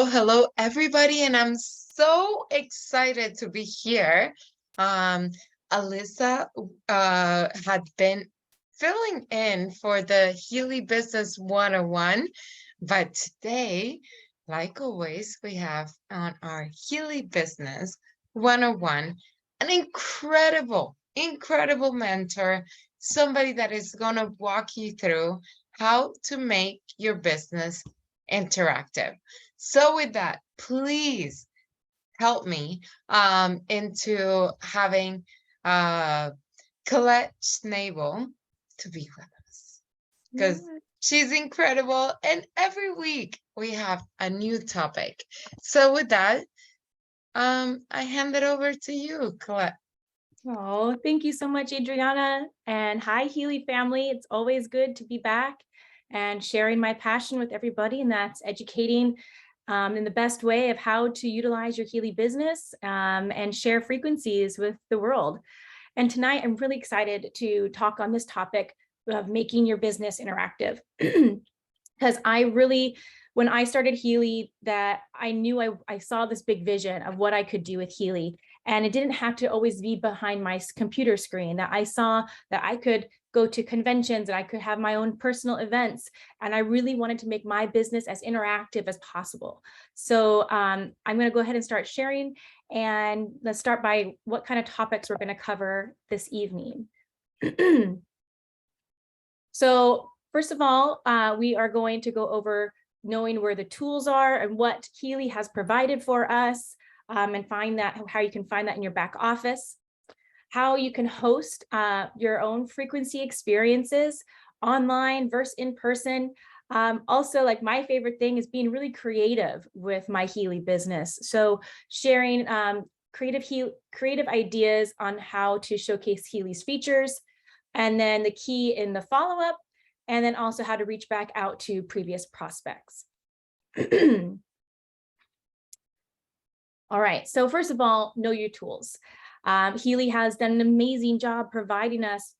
Hello, everybody, and I'm so excited to be here. Alyssa had been filling in for the Healy Business 101, but today, like always, we have on our Healy Business 101 an incredible mentor, somebody that is going to walk you through how to make your business interactive. So with that, please help me into having Colette Schnabel to be with us because she's incredible. And every week we have a new topic. So with that, I hand it over to you, Colette. Oh, thank you so much, Adriana. And hi, Healy family. It's always good to be back and sharing my passion with everybody, and that's educating in the best way of how to utilize your Healy business and share frequencies with the world. And tonight, I'm really excited to talk on this topic of making your business interactive. Because when I started Healy, that I knew I saw this big vision of what I could do with Healy. And it didn't have to always be behind my computer screen, that I saw that I could go to conventions and I could have my own personal events. And I really wanted to make my business as interactive as possible. So I'm going to go ahead and start sharing. And let's start by what kind of topics we're going to cover this evening. So first of all, we are going to go over knowing where the tools are and what Healy has provided for us, and how you can find that in your back office, how you can host your own frequency experiences online versus in person. Also, like, my favorite thing is being really creative with my Healy business. So sharing creative ideas on how to showcase Healy's features, and then the key in the follow-up, and then also how to reach back out to previous prospects. All right, so first of all, know your tools. Healy has done an amazing job providing us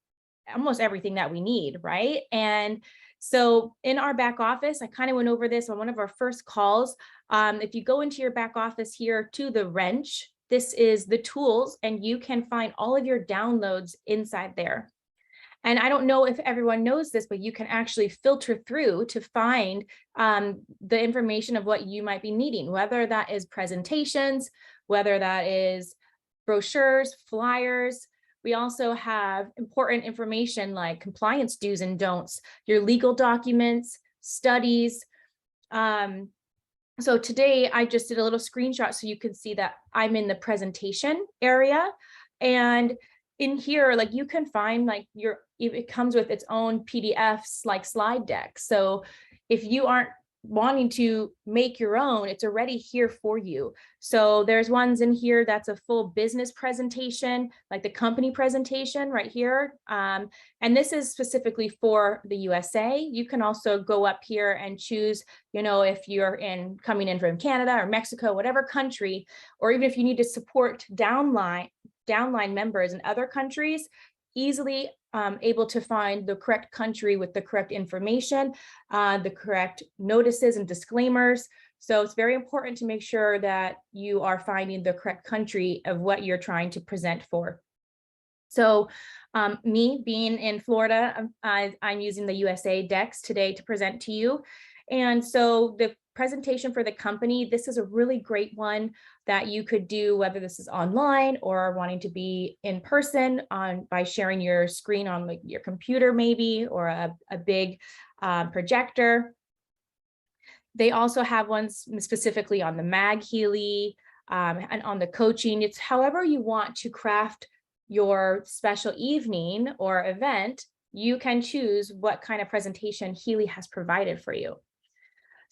almost everything that we need, right? And so in our back office, I kind of went over this on one of our first calls. If you go into your back office here to the wrench, this is the tools, and you can find all of your downloads inside there. And I don't know if everyone knows this, but you can actually filter through to find the information of what you might be needing, whether that is presentations, whether that is brochures, flyers. We also have important information like compliance do's and don'ts, your legal documents, studies. So today I just did a little screenshot so you can see that I'm in the presentation area. And in here, like, you can find it comes with its own PDFs, like slide deck. So if you aren't wanting to make your own, it's already here for you. So there's ones in here that's a full business presentation, like the company presentation right here. And this is specifically for the USA. You can also go up here and choose, if you're coming in from Canada or Mexico, whatever country, or even if you need to support downline members in other countries, easily able to find the correct country with the correct information, the correct notices and disclaimers. So it's very important to make sure that you are finding the correct country of what you're trying to present for. So me being in Florida, I'm using the USA decks today to present to you. And so the presentation for the company, this is a really great one that you could do, whether this is online or wanting to be in person by sharing your screen on like your computer maybe, or a big projector. They also have ones specifically on the MagHealy and on the coaching. It's however you want to craft your special evening or event, you can choose what kind of presentation Healy has provided for you.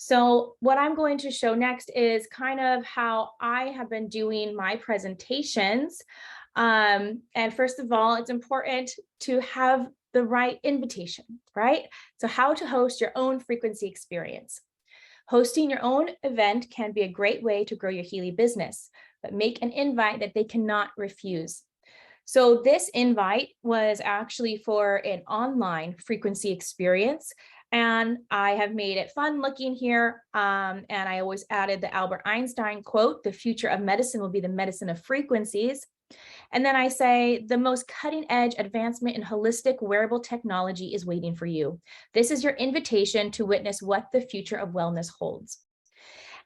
So what I'm going to show next is kind of how I have been doing my presentations. And first of all, it's important to have the right invitation, right? So how to host your own frequency experience. Hosting your own event can be a great way to grow your Healy business, but make an invite that they cannot refuse. So this invite was actually for an online frequency experience. And I have made it fun looking here. And I always added the Albert Einstein quote, "The future of medicine will be the medicine of frequencies." And then I say, "The most cutting edge advancement in holistic wearable technology is waiting for you. This is your invitation to witness what the future of wellness holds."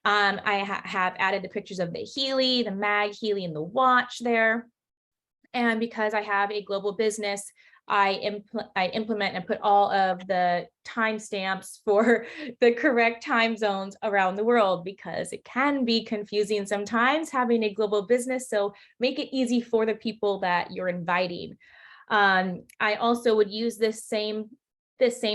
I have added the pictures of the Healy, the MagHealy, and the watch there. And because I have a global business, I implement and put all of the timestamps for the correct time zones around the world, because it can be confusing sometimes having a global business. So make it easy for the people that you're inviting. I also would use this same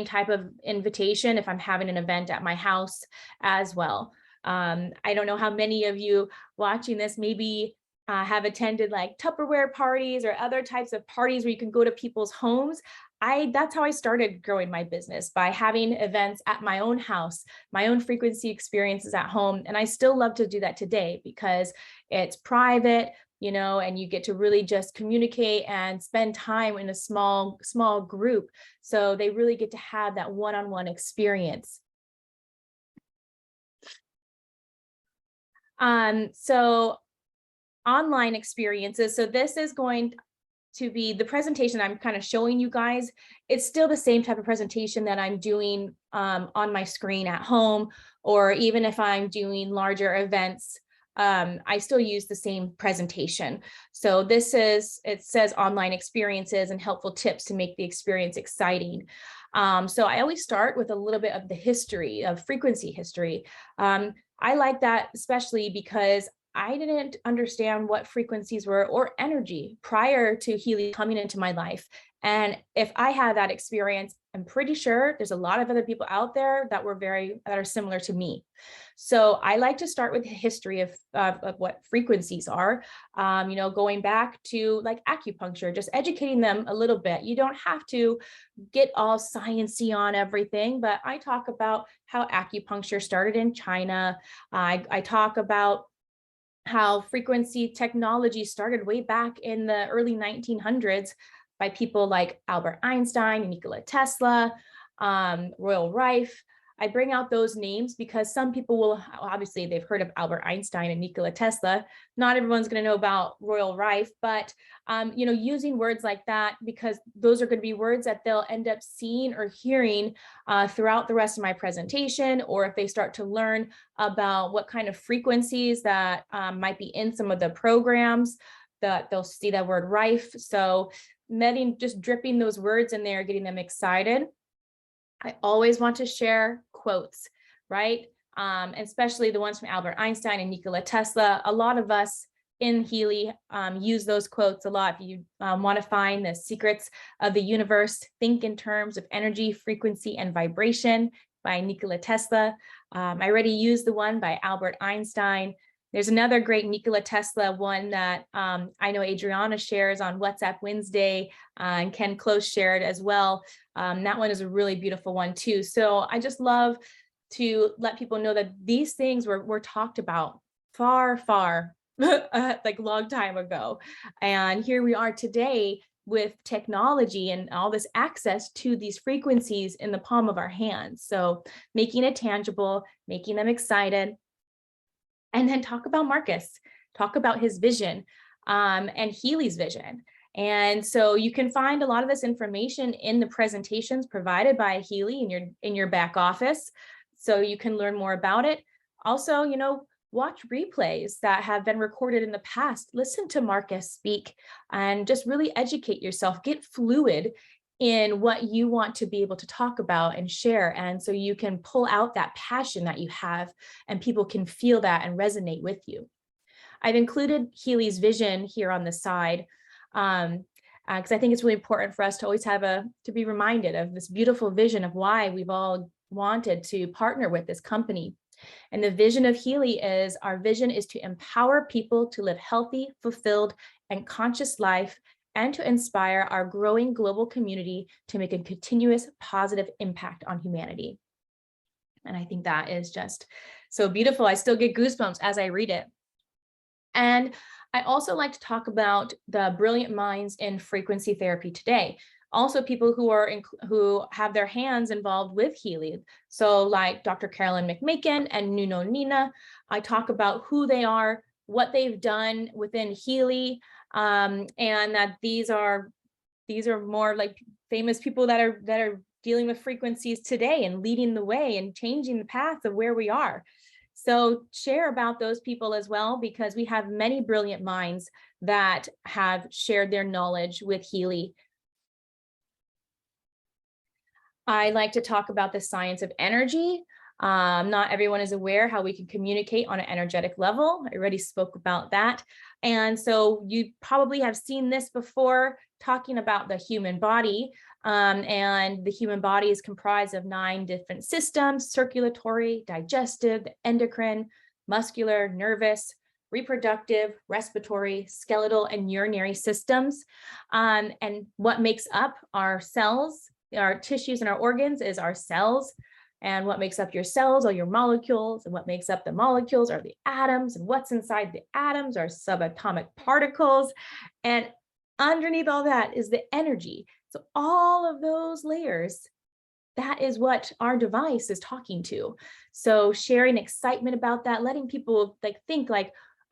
type of invitation if I'm having an event at my house as well. I don't know how many of you watching this maybe have attended like Tupperware parties or other types of parties where you can go to people's homes. That's how I started growing my business, by having events at my own house, my own frequency experiences at home. And I still love to do that today because it's private, and you get to really just communicate and spend time in a small group. So they really get to have that one-on-one experience. So online experiences. So this is going to be the presentation I'm kind of showing you guys. It's still the same type of presentation that I'm doing on my screen at home, or even if I'm doing larger events, I still use the same presentation. So it says online experiences and helpful tips to make the experience exciting. So I always start with a little bit of the history of frequency history. I like that especially because I didn't understand what frequencies were or energy prior to Healy coming into my life. And if I had that experience, I'm pretty sure there's a lot of other people out there that are similar to me. So I like to start with the history of what frequencies are, going back to like acupuncture, just educating them a little bit. You don't have to get all sciencey on everything, but I talk about how acupuncture started in China. I talk about how frequency technology started way back in the early 1900s by people like Albert Einstein and Nikola Tesla, Royal Rife. I bring out those names because some people will, obviously they've heard of Albert Einstein and Nikola Tesla. Not everyone's going to know about Royal Rife, but using words like that, because those are going to be words that they'll end up seeing or hearing throughout the rest of my presentation, or if they start to learn about what kind of frequencies that might be in some of the programs, that they'll see that word rife. So just dripping those words in there, getting them excited. I always want to share quotes, right? And especially the ones from Albert Einstein and Nikola Tesla. A lot of us in Healy use those quotes a lot. If you want to find the secrets of the universe, think in terms of energy, frequency, and vibration by Nikola Tesla. I already used the one by Albert Einstein. There's another great Nikola Tesla one that I know Adriana shares on WhatsApp Wednesday, and Ken Close shared as well. That one is a really beautiful one too. So I just love to let people know that these things were talked about far, like long time ago. And here we are today with technology and all this access to these frequencies in the palm of our hands. So making it tangible, making them excited. And then talk about Marcus, talk about his vision and Healy's vision. And so you can find a lot of this information in the presentations provided by Healy in your back office. So you can learn more about it. Also, watch replays that have been recorded in the past. Listen to Marcus speak and just really educate yourself. Get fluid in what you want to be able to talk about and share. And so you can pull out that passion that you have and people can feel that and resonate with you. I've included Healy's vision here on the side because I think it's really important for us to always to be reminded of this beautiful vision of why we've all wanted to partner with this company. And the vision of Healy is, our vision is to empower people to live healthy, fulfilled, and conscious life, and to inspire our growing global community to make a continuous positive impact on humanity. And I think that is just so beautiful. I still get goosebumps as I read it. And I also like to talk about the brilliant minds in frequency therapy today. Also people who have their hands involved with Healy. So like Dr. Carolyn McMakin and Nuno Nina, I talk about who they are, what they've done within Healy, and that these are more like famous people that are dealing with frequencies today and leading the way and changing the path of where we are. So share about those people as well, because we have many brilliant minds that have shared their knowledge with Healy. I like to talk about the science of energy. Not everyone is aware how we can communicate on an energetic level. I already spoke about that. And so you probably have seen this before, talking about the human body. And the human body is comprised of 9 different systems: circulatory, digestive, endocrine, muscular, nervous, reproductive, respiratory, skeletal, and urinary systems. And what makes up our cells, our tissues, and our organs is our cells. And what makes up your cells are your molecules, and what makes up the molecules are the atoms, and what's inside the atoms are subatomic particles. And underneath all that is the energy. So all of those layers, that is what our device is talking to. So sharing excitement about that, letting people think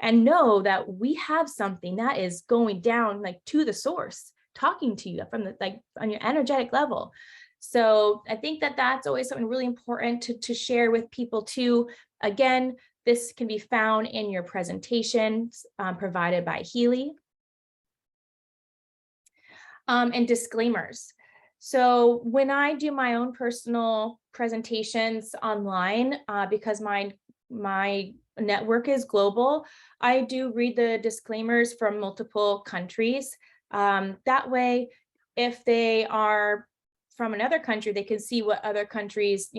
and know that we have something that is going down to the source, talking to you from the on your energetic level. So I think that that's always something really important to share with people too. Again, this can be found in your presentations provided by Healy. And disclaimers. So when I do my own personal presentations online, because my network is global, I do read the disclaimers from multiple countries. That way, if they are from another country, they can see what other countries,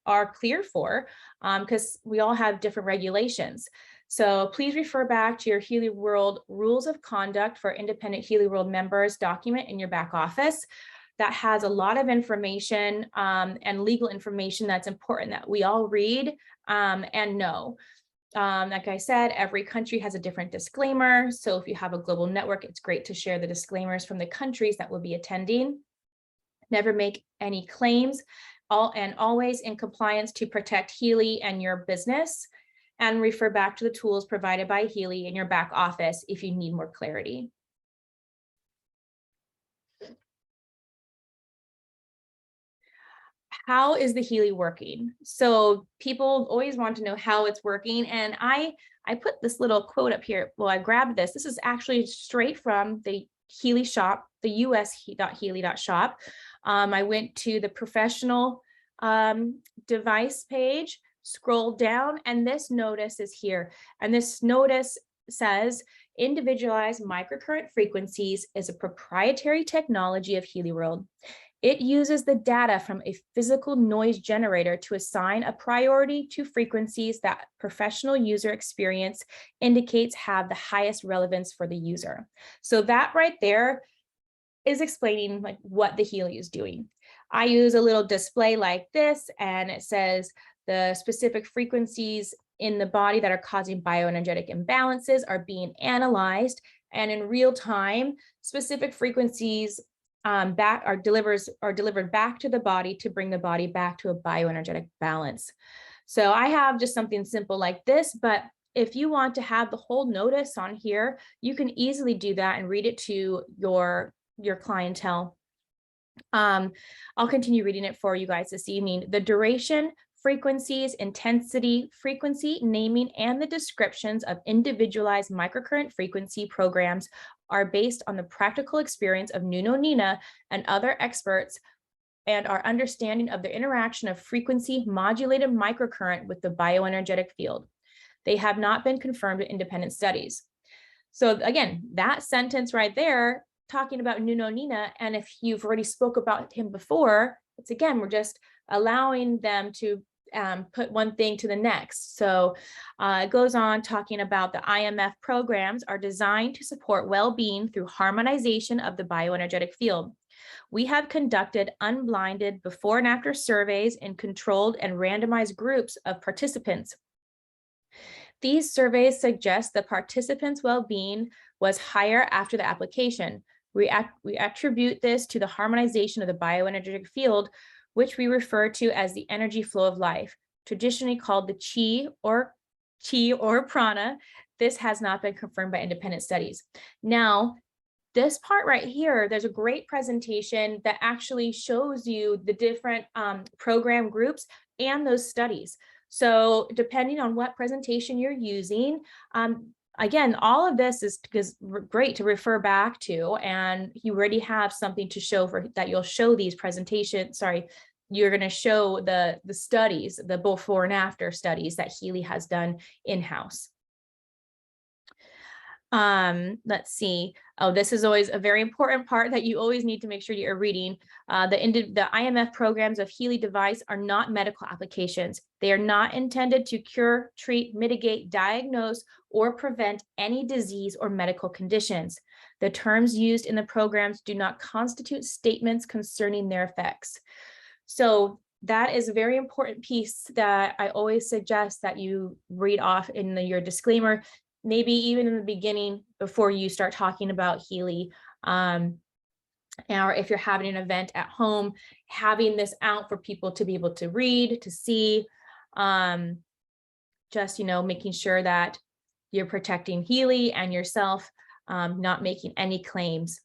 are clear for, because we all have different regulations. So please refer back to your Healy World Rules of Conduct for Independent Healy World Members document in your back office. That has a lot of information and legal information that's important that we all read and know. Like I said, every country has a different disclaimer. So if you have a global network, it's great to share the disclaimers from the countries that will be attending. Never make any claims, and always in compliance to protect Healy and your business. And refer back to the tools provided by Healy in your back office if you need more clarity. How is the Healy working? So people always want to know how it's working. And I put this little quote up here. Well, I grabbed this. This is actually straight from the Healy shop, the us.healy.shop. I went to the professional device page, scroll down, and this notice is here. And this notice says, Individualized Microcurrent Frequencies is a proprietary technology of Healy World. It uses the data from a physical noise generator to assign a priority to frequencies that professional user experience indicates have the highest relevance for the user. So that right there is explaining what the Healy is doing. I use a little display like this, and it says the specific frequencies in the body that are causing bioenergetic imbalances are being analyzed, and in real time, specific frequencies are delivered back to the body to bring the body back to a bioenergetic balance. So I have just something simple like this, but if you want to have the whole notice on here, you can easily do that and read it to your clientele. I'll continue reading it for you guys this evening. The duration, frequencies, intensity, frequency, naming, and the descriptions of individualized microcurrent frequency programs are based on the practical experience of Nuno Nina and other experts, and our understanding of the interaction of frequency modulated microcurrent with the bioenergetic field. They have not been confirmed in independent studies. So again, that sentence right there, talking about Nuno Nina, and if you've already spoke about him before, it's again, we're just allowing them to put one thing to the next. So it goes on talking about the IMF programs are designed to support well-being through harmonization of the bioenergetic field. We have conducted unblinded before and after surveys in controlled and randomized groups of participants. These surveys suggest the participants' well-being was higher after the application. We attribute this to the harmonization of the bioenergetic field, which we refer to as the energy flow of life, traditionally called the chi or prana. This has not been confirmed by independent studies. Now, this part right here, there's a great presentation that actually shows you the different program groups and those studies. So depending on what presentation you're using, again, all of this is great to refer back to, and you already have something to show for that. You'll show these presentations, you're going to show the studies, the before and after studies that Healy has done in-house. Let's see. Oh, this is always a very important part that you always need to make sure you're reading. The IMF programs of Healy device are not medical applications. They are not intended to cure, treat, mitigate, diagnose, or prevent any disease or medical conditions. The terms used in the programs do not constitute statements concerning their effects. So that is a very important piece that I always suggest that you read off in your disclaimer, maybe even in the beginning before you start talking about Healy. Or if you're having an event at home, having this out for people to be able to read, to see, just, making sure that you're protecting Healy and yourself, not making any claims.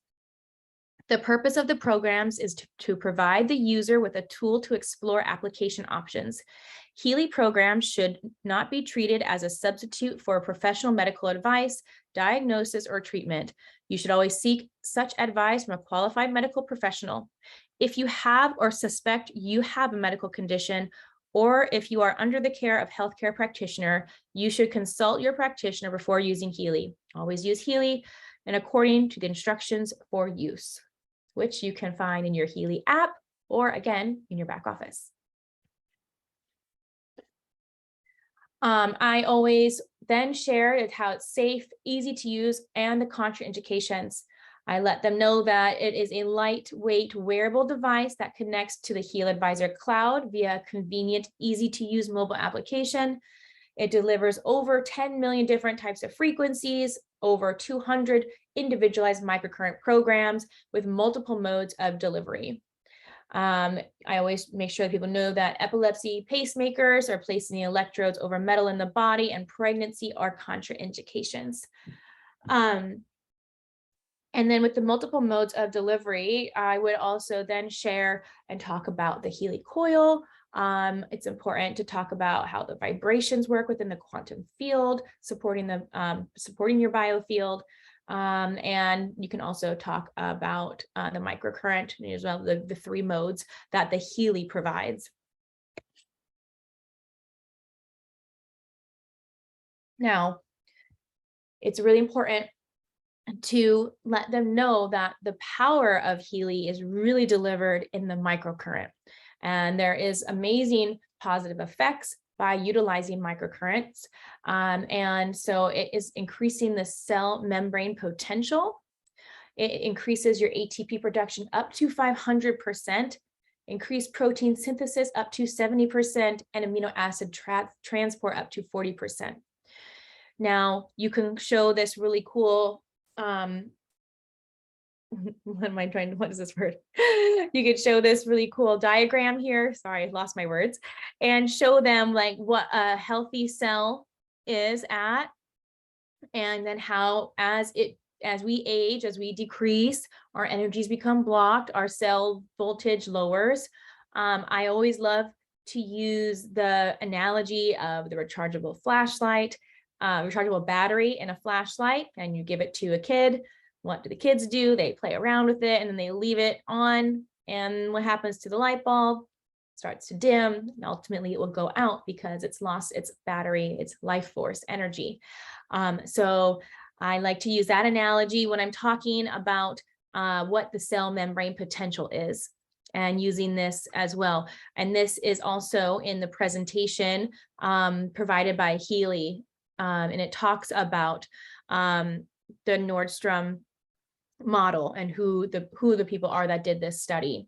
The purpose of the programs is to provide the user with a tool to explore application options. Healy programs should not be treated as a substitute for professional medical advice, diagnosis, or treatment. You should always seek such advice from a qualified medical professional. If you have or suspect you have a medical condition, or if you are under the care of healthcare practitioner, you should consult your practitioner before using Healy. Always use Healy and according to the instructions for use, which you can find in your Healy app or again, in your back office. I always then share how it's safe, easy to use, and the contraindications. I let them know that it is a lightweight wearable device that connects to the Heal Advisor cloud via a convenient, easy to use mobile application. It delivers over 10 million different types of frequencies, over 200 individualized microcurrent programs with multiple modes of delivery. I always make sure that people know that epilepsy pacemakers are placing the electrodes over metal in the body, and pregnancy are contraindications. And then with the multiple modes of delivery, I would also then share and talk about the Healy coil. It's important to talk about how the vibrations work within the quantum field, supporting your biofield. And you can also talk about the microcurrent as well, the three modes that the Healy provides. Now, it's really important to let them know that the power of Healy is really delivered in the microcurrent. And there is amazing positive effects by utilizing microcurrents. And so it is increasing the cell membrane potential. It increases your ATP production up to 500%, increased protein synthesis up to 70%, and amino acid transport up to 40%. Now, you can show this really cool what is this word? You could show this really cool diagram here. Sorry, I lost my words. And show them like what a healthy cell is at. And then how as we age, as we decrease, our energies become blocked, our cell voltage lowers. I always love to use the analogy of the rechargeable flashlight, rechargeable battery in a flashlight, and you give it to a kid. What do the kids do? They play around with it and then they leave it on. And what happens to the light bulb? It starts to dim, and ultimately it will go out because it's lost its battery, its life force energy. So I like to use that analogy when I'm talking about what the cell membrane potential is, and using this as well. And this is also in the presentation provided by Healy, and it talks about the Nordstrom model and who the people are that did this study.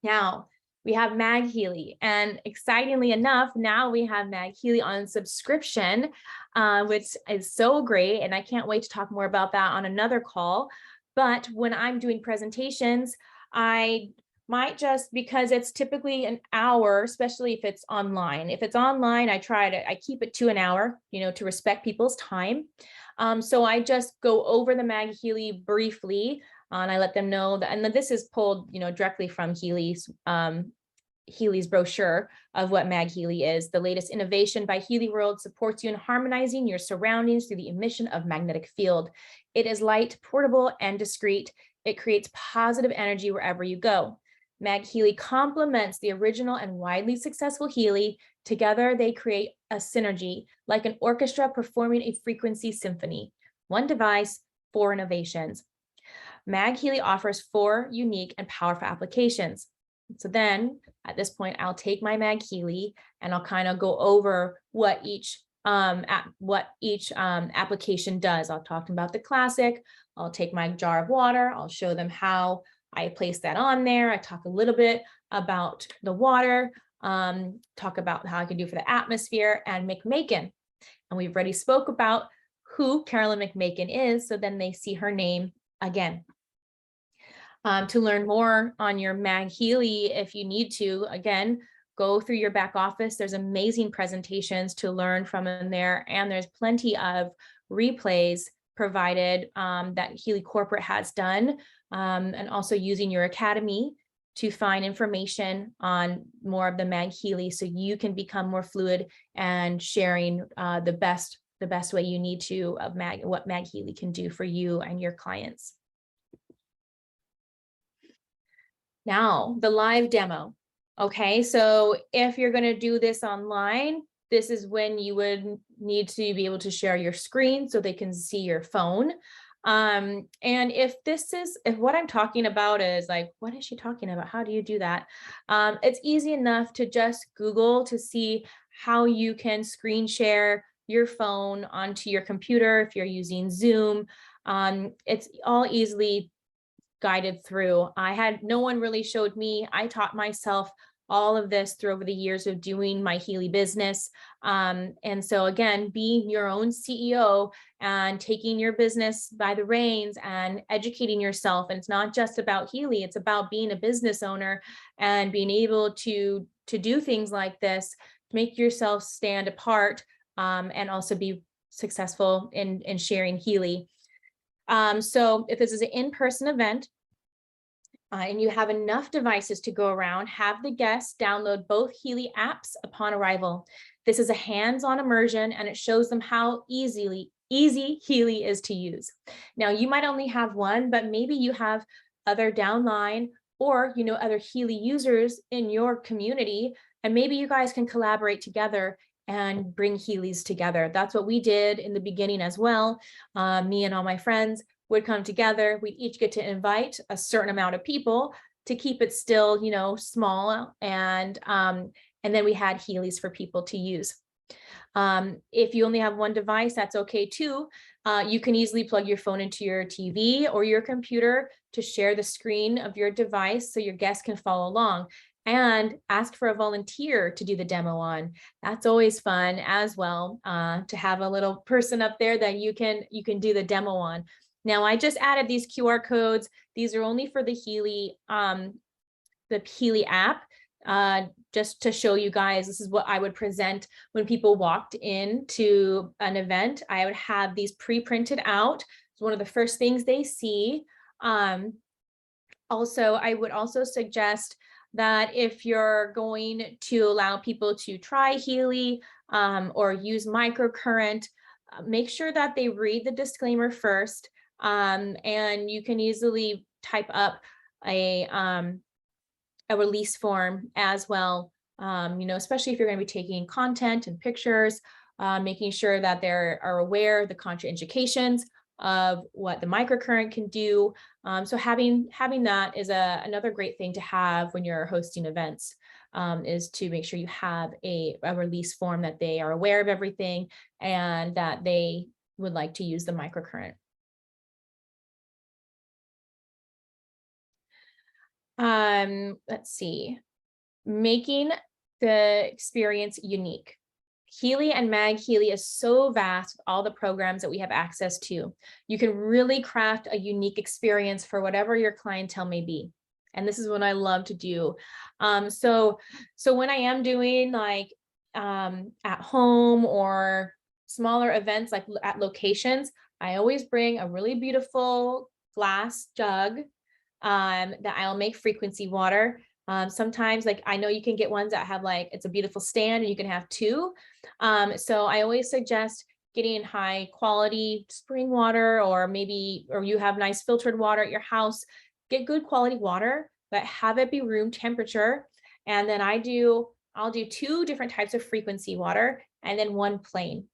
Now, we have MagHealy, and excitingly enough, now we have MagHealy on subscription, which is so great. And I can't wait to talk more about that on another call. But when I'm doing presentations, I might just, because it's typically an hour, especially if it's online. If it's online, I keep it to an hour, to respect people's time. So I just go over the MagHealy briefly, and I let them know that, and then this is pulled, directly from Healy's brochure of what MagHealy is. The latest innovation by Healy World supports you in harmonizing your surroundings through the emission of magnetic field. It is light, portable, and discreet. It creates positive energy wherever you go. MagHealy complements the original and widely successful Healy. Together, they create a synergy, like an orchestra performing a frequency symphony. One device, 4 innovations. MagHealy offers 4 unique and powerful applications. So then at this point, I'll take my MagHealy and I'll kind of go over what each application does. I'll talk about the classic. I'll take my jar of water. I'll show them how I place that on there. I talk a little bit about the water, talk about how I can do for the atmosphere, and McMakin. And we've already spoke about who Carolyn McMakin is, so then they see her name again. To learn more on your MagHealy, if you need to, again, go through your back office. There's amazing presentations to learn from in there, and there's plenty of replays provided that Healy Corporate has done, and also using your academy to find information on more of the MagHealy, so you can become more fluid and sharing the best way you need to of what MagHealy can do for you and your clients. Now, the live demo. Okay, so if you're going to do this online, this is when you would need to be able to share your screen so they can see your phone. And if what I'm talking about is like, what is she talking about? How do you do that? It's easy enough to just Google to see how you can screen share your phone onto your computer if you're using Zoom. It's all easily guided through. No one really showed me. I taught myself all of this through over the years of doing my Healy business. And so again, being your own CEO and taking your business by the reins and educating yourself. And it's not just about Healy, it's about being a business owner and being able to do things like this, make yourself stand apart, and also be successful in sharing Healy. So if this is an in-person event, and you have enough devices to go around, have the guests download both Healy apps upon arrival. This is a hands-on immersion, and it shows them how easy Healy is to use. Now, you might only have one, but maybe you have other downline or other Healy users in your community, and maybe you guys can collaborate together and bring Healys together. That's what we did in the beginning as well. Me and all my friends would come together. We'd each get to invite a certain amount of people to keep it still, small. And then we had Healys for people to use. If you only have one device, that's okay too. You can easily plug your phone into your TV or your computer to share the screen of your device so your guests can follow along, and ask for a volunteer to do the demo on. That's always fun as well, to have a little person up there that you can do the demo on. Now, I just added these QR codes. These are only for the Healy app, just to show you guys, this is what I would present when people walked into an event. I would have these pre-printed out. It's one of the first things they see. Also, I would also suggest that if you're going to allow people to try Healy or use microcurrent, make sure that they read the disclaimer first. And you can easily type up a release form as well, especially if you're going to be taking content and pictures, making sure that they are aware of the contraindications of what the microcurrent can do. So having that is another great thing to have when you're hosting events, is to make sure you have a release form that they are aware of everything and that they would like to use the microcurrent. Let's see. making the experience unique. Healy and MagHealy is so vast with all the programs that we have access to. You can really craft a unique experience for whatever your clientele may be. And this is what I love to do. So when I am doing like at home or smaller events like at locations, I always bring a really beautiful glass jug that I'll make frequency water. Sometimes like I know you can get ones that have like, it's a beautiful stand and you can have two. So I always suggest getting high quality spring water, or you have nice filtered water at your house. Get good quality water, but have it be room temperature. And then I'll do 2 different types of frequency water and then 1 plain.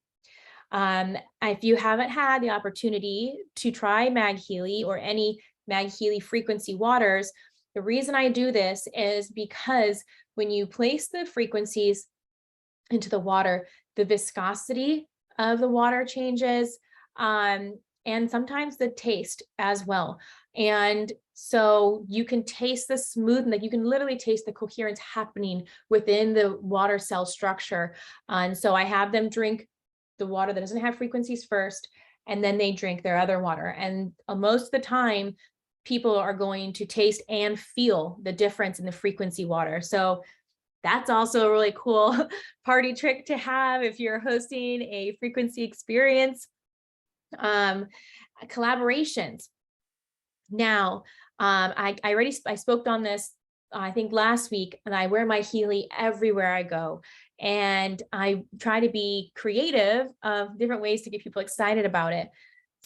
If you haven't had the opportunity to try MagHealy or any MagHealy frequency waters, the reason I do this is because when you place the frequencies into the water, the viscosity of the water changes, and sometimes the taste as well. And so you can taste the smooth, like you can literally taste the coherence happening within the water cell structure. And so I have them drink the water that doesn't have frequencies first, and then they drink their other water. And most of the time, people are going to taste and feel the difference in the frequency water. So that's also a really cool party trick to have if you're hosting a frequency experience. Collaborations. Now, I spoke on this, I think last week, and I wear my Healy everywhere I go. And I try to be creative of different ways to get people excited about it.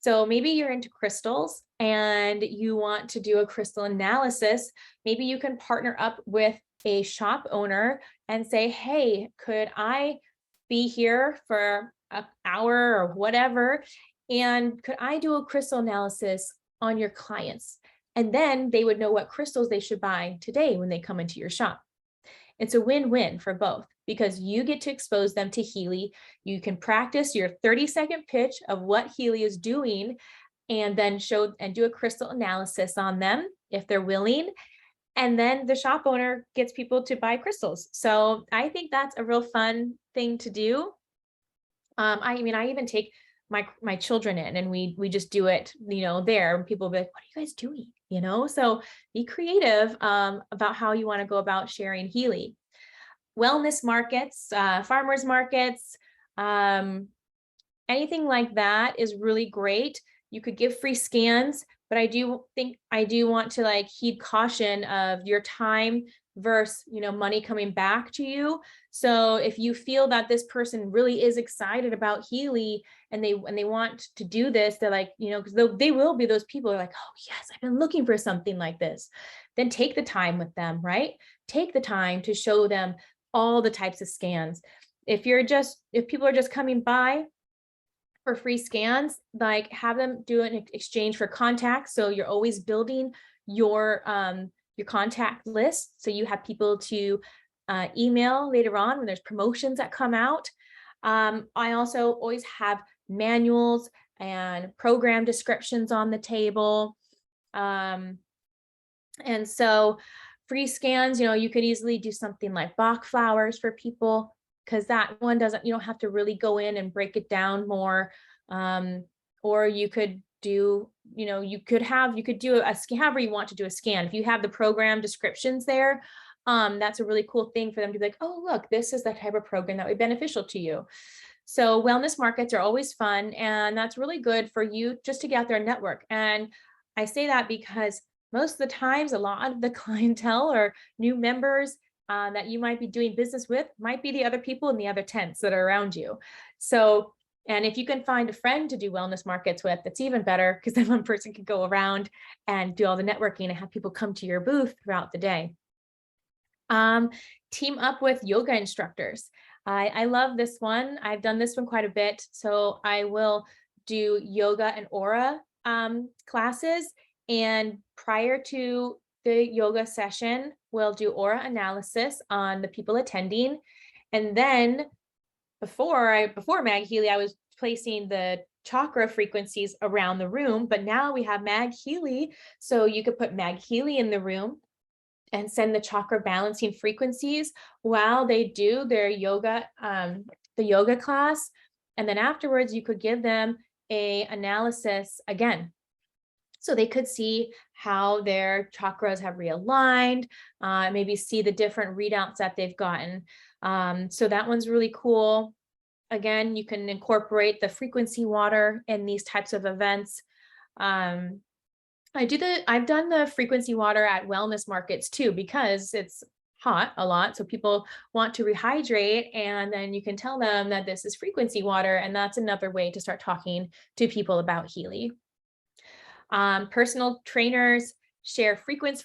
So maybe you're into crystals and you want to do a crystal analysis. Maybe you can partner up with a shop owner and say, hey, could I be here for an hour or whatever? And could I do a crystal analysis on your clients? And then they would know what crystals they should buy today when they come into your shop. It's a win-win for both, because you get to expose them to Healy. You can practice your 30-second pitch of what Healy is doing, and then show and do a crystal analysis on them if they're willing. And then the shop owner gets people to buy crystals. So I think that's a real fun thing to do. I even take my children in, and we just do it, there, and people will be like, what are you guys doing? So be creative about how you want to go about sharing Healy. Wellness markets, farmers markets, anything like that is really great. You could give free scans, but I do want to heed caution of your time versus, money coming back to you. So if you feel that this person really is excited about Healy and they want to do this, they're like, because they will be those people who are like, oh yes, I've been looking for something like this. Then take the time with them, right? Take the time to show them all the types of scans. If people are just coming by for free scans, have them do an exchange for contacts. So you're always building your contact list. So you have people to email later on when there's promotions that come out. I also always have manuals and program descriptions on the table. And so free scans, you could easily do something like Bach flowers for people, because that one you don't have to really go in and break it down more. Or you could do, you could do a scan, however you want to do a scan. If you have the program descriptions there, that's a really cool thing for them to be like, oh, look, this is the type of program that would be beneficial to you. So wellness markets are always fun, and that's really good for you just to get out there and network. And I say that because most of the times, a lot of the clientele or new members that you might be doing business with might be the other people in the other tents that are around you. So, and if you can find a friend to do wellness markets with, that's even better, because then one person can go around and do all the networking and have people come to your booth throughout the day. Team up with yoga instructors. I love this one. I've done this one quite a bit. So I will do yoga and aura classes. And prior to the yoga session, we'll do aura analysis on the people attending. And then before MagHealy, I was placing the chakra frequencies around the room, but now we have MagHealy. So you could put MagHealy in the room and send the chakra balancing frequencies while they do their yoga, the yoga class. And then afterwards, you could give them a analysis again, so they could see how their chakras have realigned, maybe see the different readouts that they've gotten. So that one's really cool. Again, you can incorporate the frequency water in these types of events. I've done the frequency water at wellness markets too, because it's hot a lot. So people want to rehydrate, and then you can tell them that this is frequency water. And that's another way to start talking to people about Healy. Personal trainers share fitness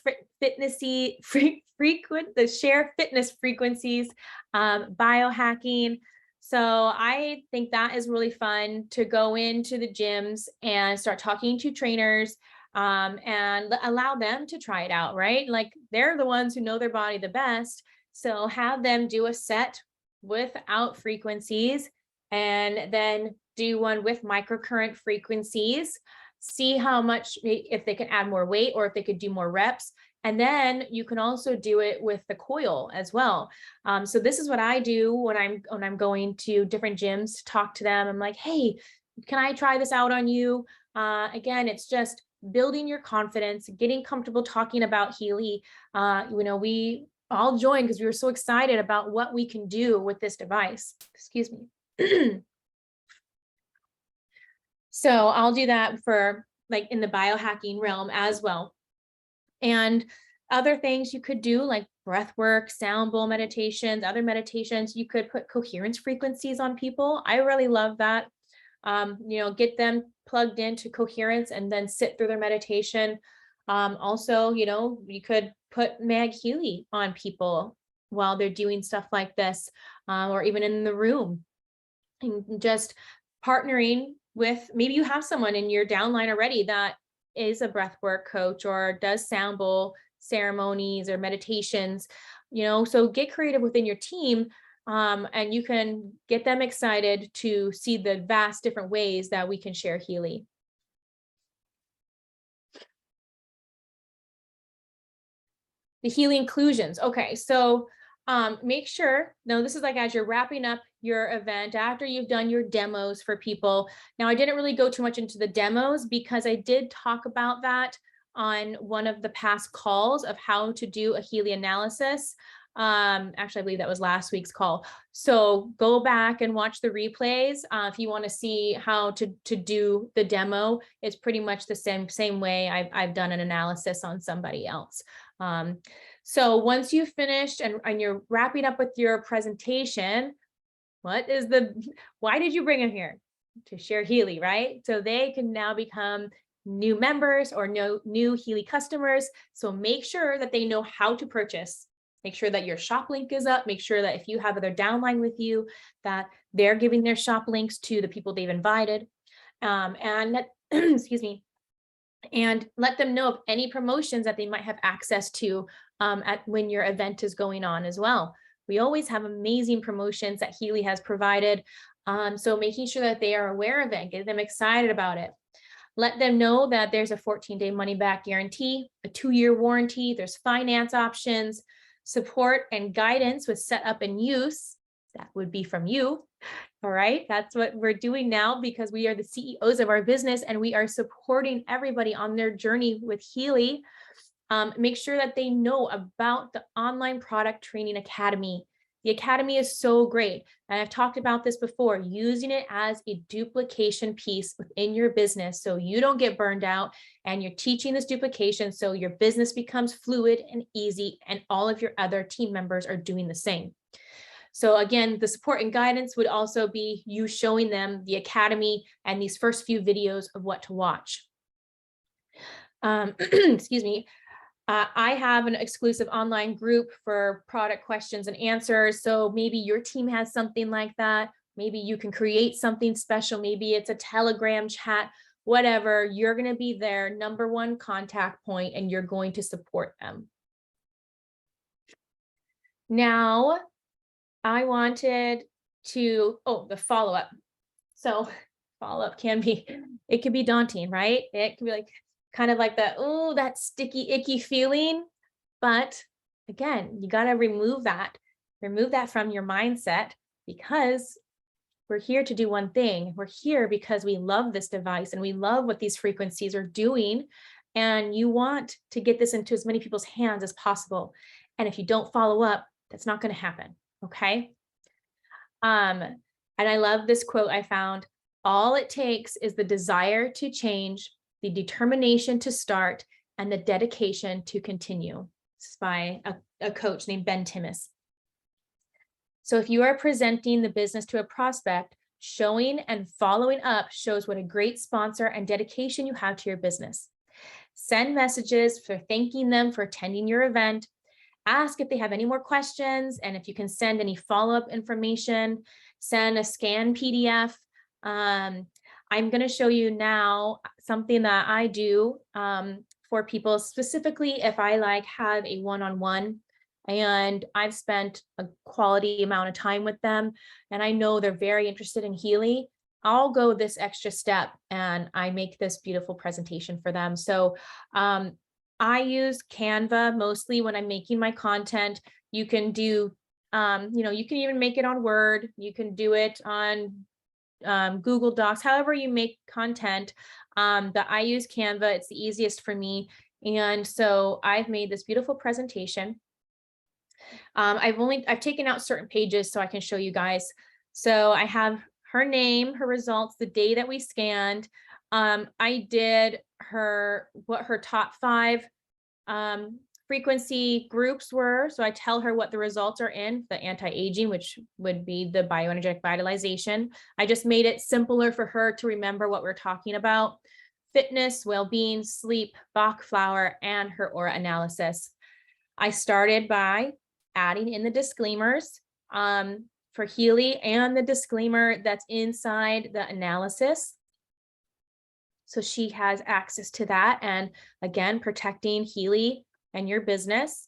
frequencies, biohacking. So I think that is really fun to go into the gyms and start talking to trainers, and allow them to try it out, right? Like, they're the ones who know their body the best. So have them do a set without frequencies, and then do one with microcurrent frequencies. See how much, if they can add more weight or if they could do more reps. And then you can also do it with the coil as well. So this is what I do when I'm going to different gyms to talk to them. I'm like, hey, can I try this out on you? Again, it's just building your confidence, getting comfortable talking about Healy. We all joined because we were so excited about what we can do with this device. Excuse me. So I'll do that for, like, in the biohacking realm as well. And other things you could do, like breath work, sound bowl meditations, other meditations, you could put coherence frequencies on people. I really love that. Get them plugged into coherence and then sit through their meditation. Also, you could put MagHealy on people while they're doing stuff like this, or even in the room, and just partnering with, maybe you have someone in your downline already that is a breathwork coach or does sound bowl ceremonies or meditations, so get creative within your team, and you can get them excited to see the vast different ways that we can share Healy. The Healy inclusions. Okay, so make sure, now this is like as you're wrapping up your event, after you've done your demos for people. Now, I didn't really go too much into the demos because I did talk about that on one of the past calls of how to do a Healy analysis. Actually, I believe that was last week's call. So go back and watch the replays. If you want to see how to do the demo, it's pretty much the same way I've done an analysis on somebody else. So once you've finished and you're wrapping up with your presentation, why did you bring them here? To share Healy, right? So they can now become new members or new Healy customers. So make sure that they know how to purchase. Make sure that your shop link is up. Make sure that if you have their downline with you, that they're giving their shop links to the people they've invited. Excuse me. And let them know of any promotions that they might have access to when your event is going on as well. We always have amazing promotions that Healy has provided. So making sure that they are aware of it, get them excited about it. Let them know that there's a 14-day money-back guarantee, a 2-year warranty, there's finance options, support and guidance with setup and use. That would be from you. All right, that's what we're doing now because we are the CEOs of our business and we are supporting everybody on their journey with Healy. Make sure that they know about the online product training academy. The academy is so great. And I've talked about this before, using it as a duplication piece within your business so you don't get burned out, and you're teaching this duplication so your business becomes fluid and easy and all of your other team members are doing the same. So again, the support and guidance would also be you showing them the academy and these first few videos of what to watch. Excuse me. I have an exclusive online group for product questions and answers. So maybe your team has something like that. Maybe you can create something special. Maybe it's a Telegram chat, whatever. You're going to be their #1 contact point and you're going to support them. Now, I wanted to, the follow-up. So follow-up it can be daunting, right? It can be like kind of like that, that sticky, icky feeling, but again, you got to remove that from your mindset, because we're here to do one thing. We're here because we love this device and we love what these frequencies are doing. And you want to get this into as many people's hands as possible. And if you don't follow up, that's not going to happen. Okay. And I love this quote I found: all it takes is the desire to change, the determination to start, and the dedication to continue. This is by a coach named Ben Timmis. So if you are presenting the business to a prospect, showing and following up shows what a great sponsor and dedication you have to your business. Send messages for thanking them for attending your event. Ask if they have any more questions, and if you can send any follow-up information. Send a scanned PDF. I'm going to show you now something that I do for people, specifically if I have a one-on-one and I've spent a quality amount of time with them and I know they're very interested in Healy. I'll go this extra step and I make this beautiful presentation for them. So I use Canva mostly when I'm making my content. You can do, you can even make it on Word. You can do it on Google Docs, however you make content. But I use Canva. It's the easiest for me. And so I've made this beautiful presentation. I've taken out certain pages so I can show you guys. So I have her name, her results, the day that we scanned. I did what her top 5 frequency groups were. So I tell her what the results are in: the anti-aging, which would be the bioenergetic vitalization. I just made it simpler for her to remember what we're talking about: fitness, well-being, sleep, Bach flower, and her aura analysis. I started by adding in the disclaimers for Healy and the disclaimer that's inside the analysis. So she has access to that. And again, protecting Healy and your business.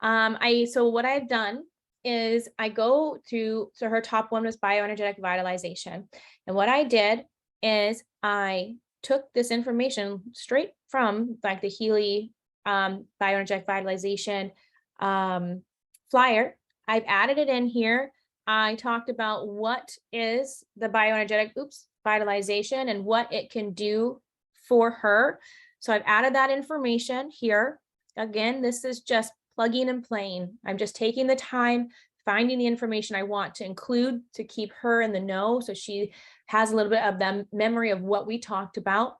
So what I've done is I go to, so her top one was bioenergetic vitalization. And what I did is I took this information straight from the Healy bioenergetic vitalization flyer. I've added it in here. I talked about what is the bioenergetic vitalization and what it can do for her. So I've added that information here. Again, this is just plugging and playing. I'm just taking the time, finding the information I want to include to keep her in the know, so she has a little bit of the memory of what we talked about.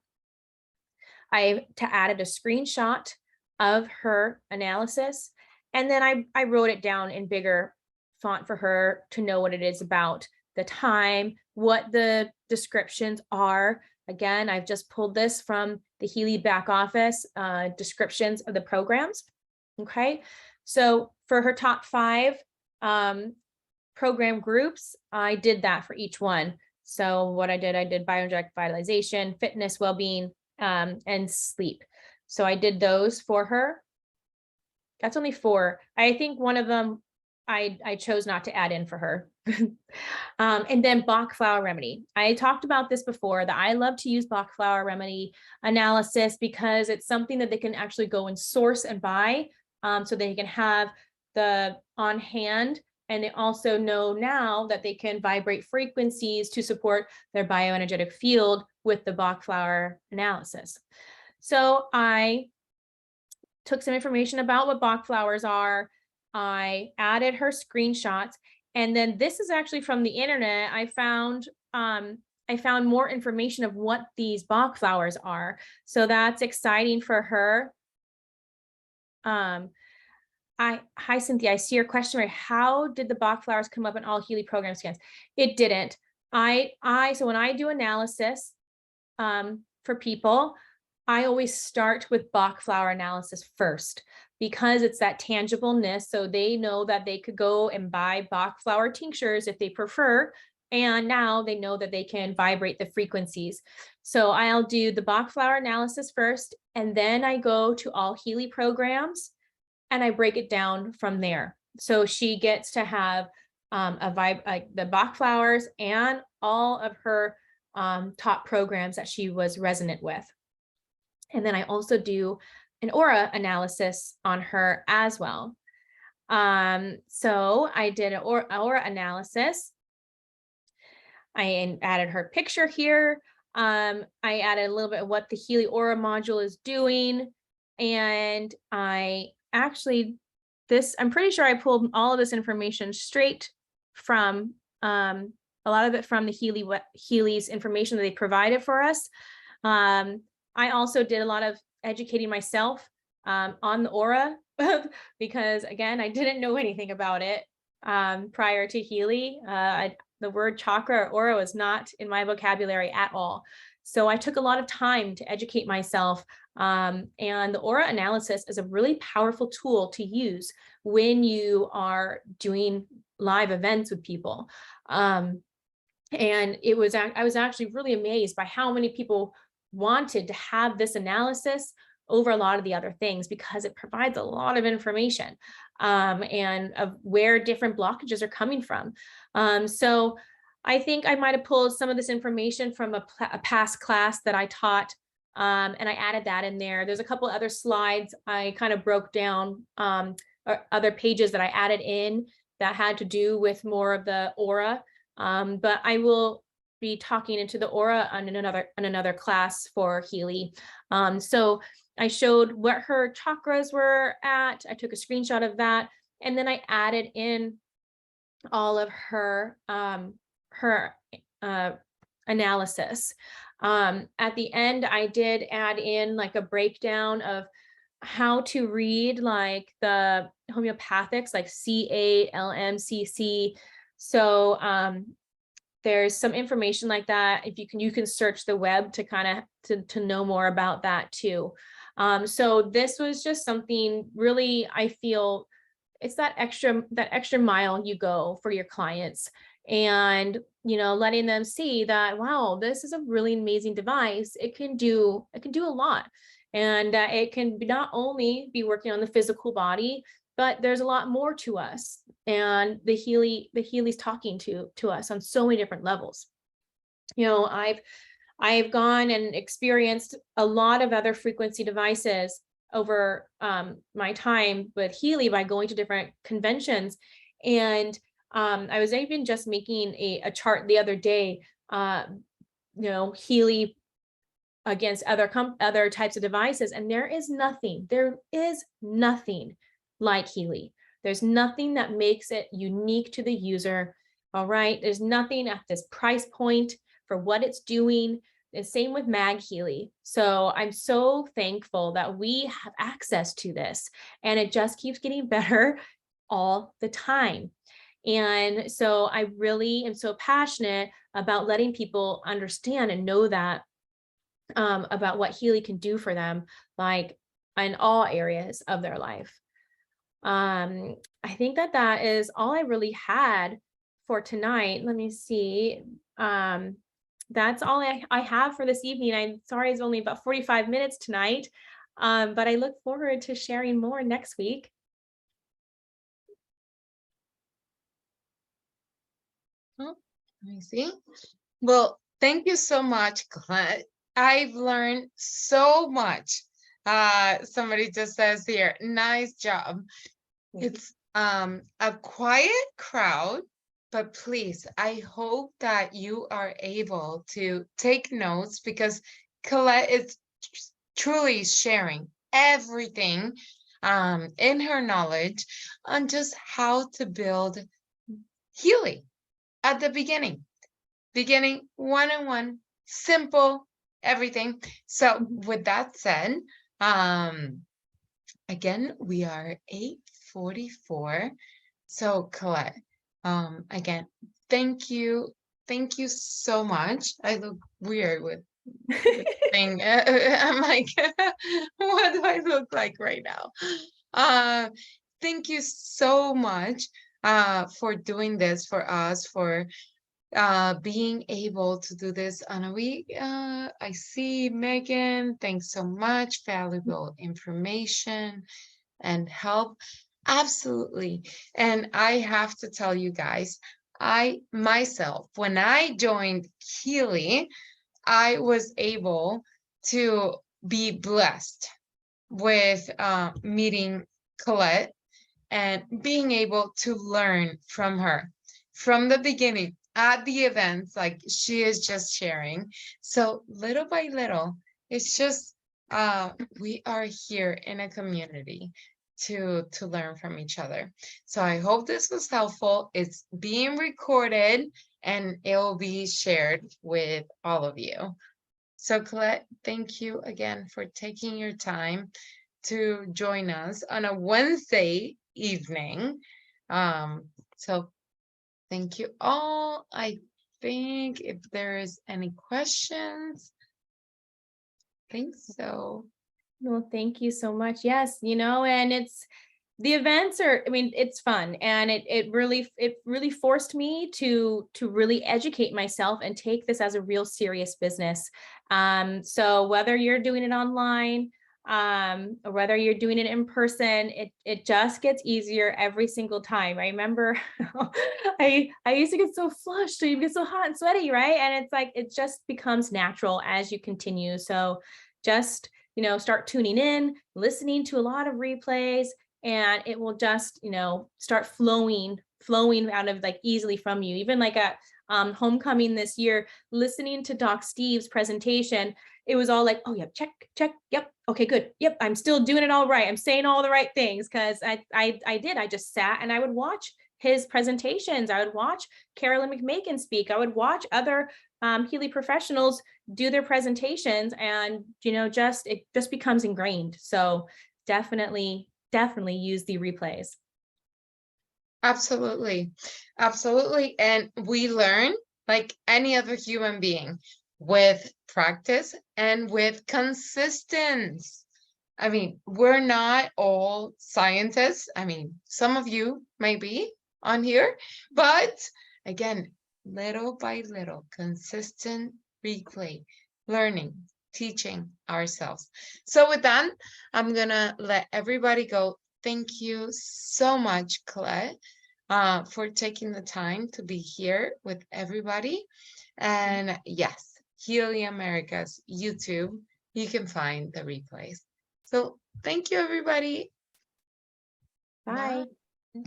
I added a screenshot of her analysis, and then I wrote it down in bigger font for her to know what it is about, the time, what the descriptions are. Again, I've just pulled this from the Healy back office descriptions of the programs. Okay, so for her top 5 program groups, I did that for each one. So what I did bioenergetic vitalization, fitness, well-being, and sleep. So I did those for her. That's only 4. I think one of them I chose not to add in for her. And then Bach flower remedy. I talked about this before, that I love to use Bach flower remedy analysis because it's something that they can actually go and source and buy, so they can have the on hand. And they also know now that they can vibrate frequencies to support their bioenergetic field with the Bach flower analysis. So I took some information about what Bach flowers are. I added her screenshots, and then this is actually from the internet. I found more information of what these Bach flowers are. So that's exciting for her. Hi Cynthia, I see your question. How did the Bach flowers come up in all Healy program scans? It didn't. So when I do analysis for people, I always start with Bach flower analysis first, because it's that tangibleness. So they know that they could go and buy Bach flower tinctures if they prefer. And now they know that they can vibrate the frequencies. So I'll do the Bach flower analysis first, and then I go to all Healy programs and I break it down from there. So she gets to have the Bach flowers and all of her top programs that she was resonant with. And then I also do aura analysis on her as well. So I did an aura analysis. I added her picture here. I added a little bit of what the Healy Aura module is doing. And I actually, I'm pretty sure I pulled all of this information straight from, a lot of it from the Healy's information that they provided for us. I also did a lot of educating myself on the aura because again, I didn't know anything about it prior to Healy. The word chakra or aura was not in my vocabulary at all. So I took a lot of time to educate myself. And the aura analysis is a really powerful tool to use when you are doing live events with people. And I was actually really amazed by how many people wanted to have this analysis over a lot of the other things, because it provides a lot of information and of where different blockages are coming from. So I think I might have pulled some of this information from a past class that I taught, and I added that in there. There's a couple other slides I kind of broke down, or other pages that I added in that had to do with more of the aura. But I will be talking into the aura on another class for Healy. So I showed what her chakras were at. I took a screenshot of that, and then I added in all of her analysis. At the end, I did add in like a breakdown of how to read like the homeopathics, like C8, LMCC. So there's some information like that. If you can search the web to kind of to know more about that too. So this was just something really, I feel it's that extra mile you go for your clients, and letting them see that, wow, this is a really amazing device. It can do a lot, and it can not only be working on the physical body, but there's a lot more to us. And the Healy's talking to us on so many different levels. I've gone and experienced a lot of other frequency devices over my time with Healy by going to different conventions. And I was even just making a chart the other day, Healy against other types of devices. And there is nothing like Healy. There's nothing that makes it unique to the user. All right. There's nothing at this price point for what it's doing. And same with MagHealy. So I'm so thankful that we have access to this, and it just keeps getting better all the time. And so I really am so passionate about letting people understand and know that about what Healy can do for them, like in all areas of their life. I think that is all I really had for tonight. Let me see. That's all I have for this evening. I'm sorry it's only about 45 minutes tonight, but I look forward to sharing more next week. Oh, let me see. Well, thank you so much, Colette. I've learned so much. Somebody just says here, nice job. It's a quiet crowd, but please, I hope that you are able to take notes, because Colette is truly sharing everything in her knowledge on just how to build Healy at the beginning. One-on-one, simple, everything. So with that said, again, we are 8:44. So Colette, again, thank you so much. I look weird with the thing. I'm like, what do I look like right now? Thank you so much for doing this for us, for being able to do this on a week. I see Megan, thanks so much. Valuable information and help. Absolutely. And I have to tell you guys, I myself, when I joined Healy, I was able to be blessed with meeting Colette and being able to learn from her from the beginning at the events, like she is just sharing. So little by little, it's just we are here in a community to learn from each other. So I hope this was helpful. It's being recorded and it will be shared with all of you. So Colette, thank you again for taking your time to join us on a Wednesday evening. So thank you all. I think if there is any questions, I think so. Well, thank you so much. Yes, and it's the events are, I mean, it's fun, and it really forced me to really educate myself and take this as a real serious business. So whether you're doing it online, or whether you're doing it in person, it just gets easier every single time. I remember I used to get so flushed, so you get so hot and sweaty, right? And it's like it just becomes natural as you continue. So just start tuning in, listening to a lot of replays, and it will just start flowing out of like easily from you. Even like at homecoming this year, listening to Doc Steve's presentation, it was all like, oh yeah, check, yep, okay, good, yep, I'm still doing it all right, I'm saying all the right things, because I just sat and I would watch his presentations. I would watch Carolyn McMakin speak. I would watch other Healy professionals do their presentations, and it just becomes ingrained. So definitely use the replays. Absolutely. Absolutely. And we learn like any other human being with practice and with consistency. I mean, we're not all scientists. I mean, some of you may be on here, but again, little by little, consistent replay, learning, teaching ourselves. So with that, I'm gonna let everybody go. Thank you so much, Colette, for taking the time to be here with everybody. And yes, Healy America's YouTube, you can find the replays. So thank you, everybody. Bye. Bye.